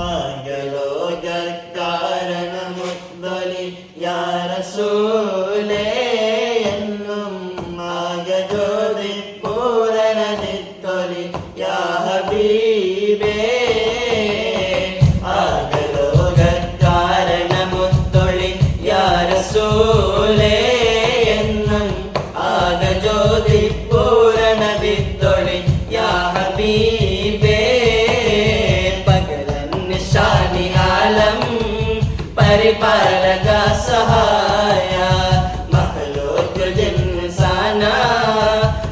ആകലോക കാരണമുദ്ദലി യാ റസൂലേ എന്നും ആകജ്യോതി പൂരണനിത്തൊലി യാ ഹബീബേ ആകലോക കാരണമുദ്ദൊളി യാ റസൂലേ എന്നും ആകജ്യോതി പൂരണനിത്തൊളി യാ ഹബീബേ പരിപാലക സഹായ മഖ്ലൂഖ് ജിൻസാന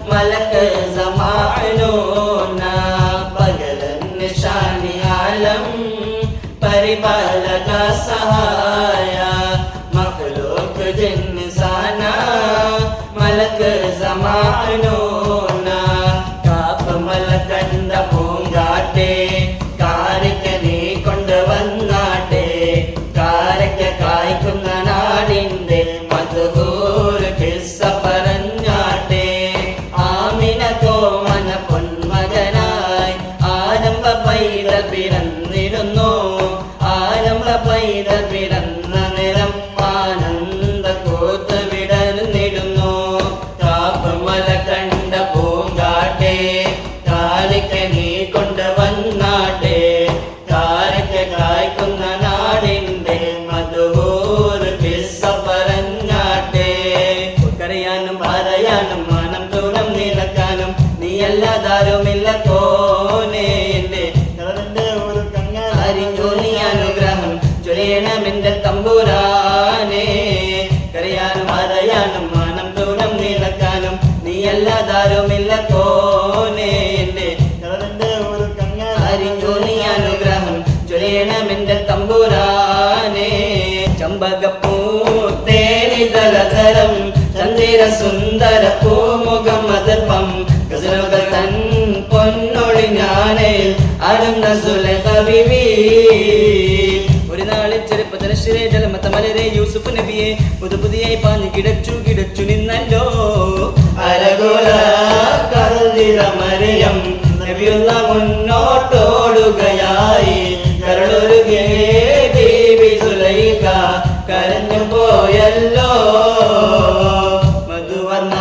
മലക് സമാഅനൂന പകലൻ നിശാനി ആലം പരിപാലക സഹായ മഖ്ലൂഖ് ജിൻസാന മലക് സമാഅനൂന കാഫ് മലകണ്ട പൂങ്കാറ്റേ കാരിക്ക് നീ കൊണ്ടുവന്നാട്ടെ കാരയ്ക്ക കായ്ക്കുന്ന നാടിന്റെ മധുഹൂർ കിസ്സ പറഞ്ഞാട്ടെ ആമിന കോമന പൊന്മകനായി ആരംഭ പൈതൽ പിറന്നിരുന്നു ആരംഭ പൈതൽ പിറന്ന നിറം ആനന്ദ കൂത്ത് വിടർന്നിടുന്നു കാപ്പ് മല കണ്ട പൂങ്കാട്ടെ കാലിക്ക നീ കൊണ്ടുവന്നാട്ടെ കാരയ്ക്ക കായ്ക്കുന്ന നാടിന്റെ മധുഹൂർ കിസ്സ പറഞ്ഞാട്ടെ കരയാനും പറയാനും മാനം തൂണം നിലക്കാനും നീയല്ലാതാരുമില്ല കോനെ എന്റെ ഒരു കങ്ങാരിഞ്ഞോലി അനുഗ്രഹം ചൊരിയണമെന്റെ തമ്പുരാനെ കരയാനും പറയാനും മാനം തൂണം നിലക്കാനും നീയല്ലാതാരുമില്ല കോനെ എന്റെ ഒരു കങ്ങാരിഞ്ഞോലി അനുഗ്രഹം ചൊരിയണമെന്റെ തമ്പുരാനെ ചമ്പകപ്പൂ തേനിതലതരം ചന്ദിര സുന്ദര പൂമുഖം മദർപ്പം ഗസലുകൾ തൻ പൊന്നൊളി ഞാനേൽ അരുന്ന സുലൈഖ ബീവി ഒരു നാളിൽ ചെറുപ്പത്തിൽ ജലമത്ത മലരെ യൂസുഫ് നബിയെ പുതുപുതിയായി പാഞ്ഞു കിടച്ചു നിന്നല്ലോ അരകുല കൽദിര മറിയം നബിയുള്ള മുന്നോട്ടോടുകയായി കരളൊരുകേ ബീവി സുലൈഖ കരഞ്ഞു പോയല്ലോ മധുവർണ്ണ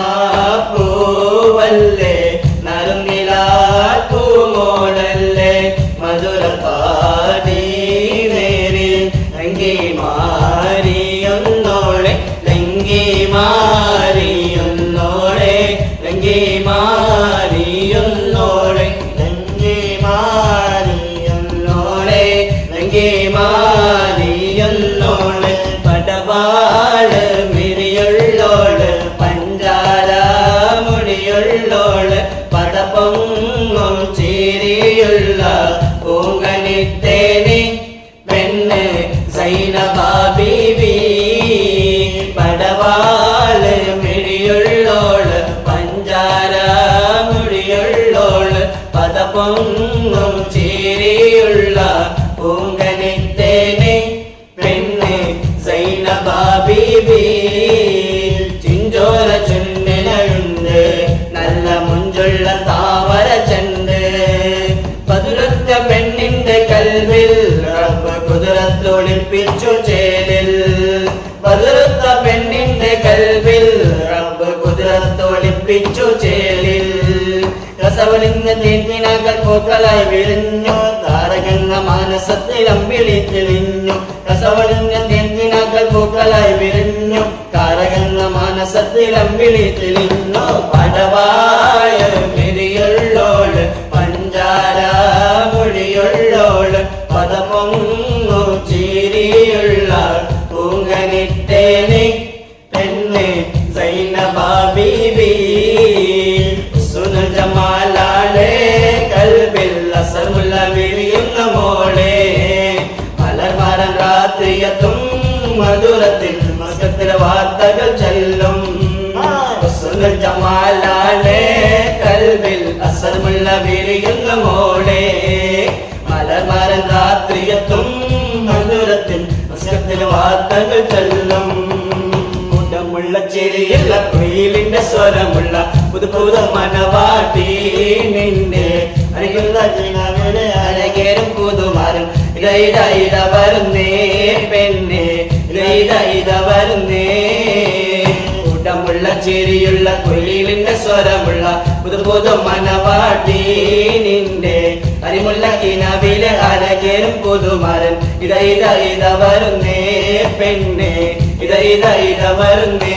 പൂവല്ലേ നറുങ്ങിലാ പൂമോളല്ലേ മധുര പാടി നേരിൽ ലങ്കി മാറിയൊന്നോളെ ലങ്കി മാറിയൊന്നോളെ ലങ്കി മാറിയൊന്നോളെ ലങ്കി മാറിയൊന്നോളെ ലങ്കി മാറിയൊന്നോളെ പടവാള് മിരിയുള്ളോള് പഞ്ചാര മുടിയുള്ളോള് പടപൊങ്ങും ചിരിയുള്ള പൂങ്കണിത്തേനി പെണ്ണ് സൈനബ ബീവി പടവാള് മിഴിയുള്ളോള് പഞ്ചാര മുടിയുള്ളോള് പടപൊങ്ങും ചിരിയുള്ള പൂങ്കണിത്തേനി പെണ്ണ് സൈനബ ബീവി ചിഞ്ചോര ചുണ്ടിലുണ്ട് നല്ല മുഞ്ചുള്ള താമര ചണ്ട് പതുരത്ത പെണ്ണിന്റെ കൽവിൽ റബ്ബ് കുതിരത്തൊളിപ്പിച്ചു ചേലിൽ പതുരത്ത പെണ്ണിന്റെ കൽവിൽ റബ്ബ് കുതിരത്തൊളിപ്പിച്ചു ചേലിൽ രസവലിന്ന് തേൻപിനാക്കൾ പൂക്കളായി വിരിഞ്ഞു താരകങ്ങ മാനസത്തിൽ അമ്പിളി തെളിഞ്ഞു രസവലിന്ന് തേൻപിനാക്കൾ പൂക്കളായി വിരിഞ്ഞു താരകങ്ങ മാനസത്തിൽ അമ്പിളി തെളിഞ്ഞു പടവായ മിരിയുള്ളോള് പഞ്ചാര മുടിയുള്ളോള് പദമൊങ്ങു ചിരിയുള്ള പൂങ്കനിത്തേനി പെണ്ണ് സൈനബ ബീവി സുനൽ ജമാലാളെ കൽബിൽ അസറുള്ള വിരിയുന്ന മോളെ മലർമരം രാത്രിയത്തും മധുരത്തിൽ മസ്കത്തിലെ വാർത്തകൾ ചെല്ലും സുനൽ ജമാലാളെ കൽബിൽ അസറുള്ള വിരിയുന്ന മോളെ മലർമരം രാത്രിയത്തും മധുരത്തിൽ മസ്കത്തിലെ വാർത്തകൾ ചെല്ലും മുടമുള്ള ചിരിയുള്ള കുയിലിന്റെ സ്വരമുള്ള പുതുപുത മനവാട്ടി നിന്റെ അരികുള്ള അരകേറും പുതുമാരും ഇത വരുന്നേ പെണ്ണെ, ഇത വരുന്നേ. കൂട്ടമുള്ള ചിരിയുള്ള കുയിലിന്റെ സ്വരമുള്ള പുതു മനവാട്ടി നിന്റെ അരിമുള്ള കിനാവിലെ അരകേറും പുതുമരൻ. ഇത വരുന്നേ പെണ്ണെ, ഇത വരുന്നേ.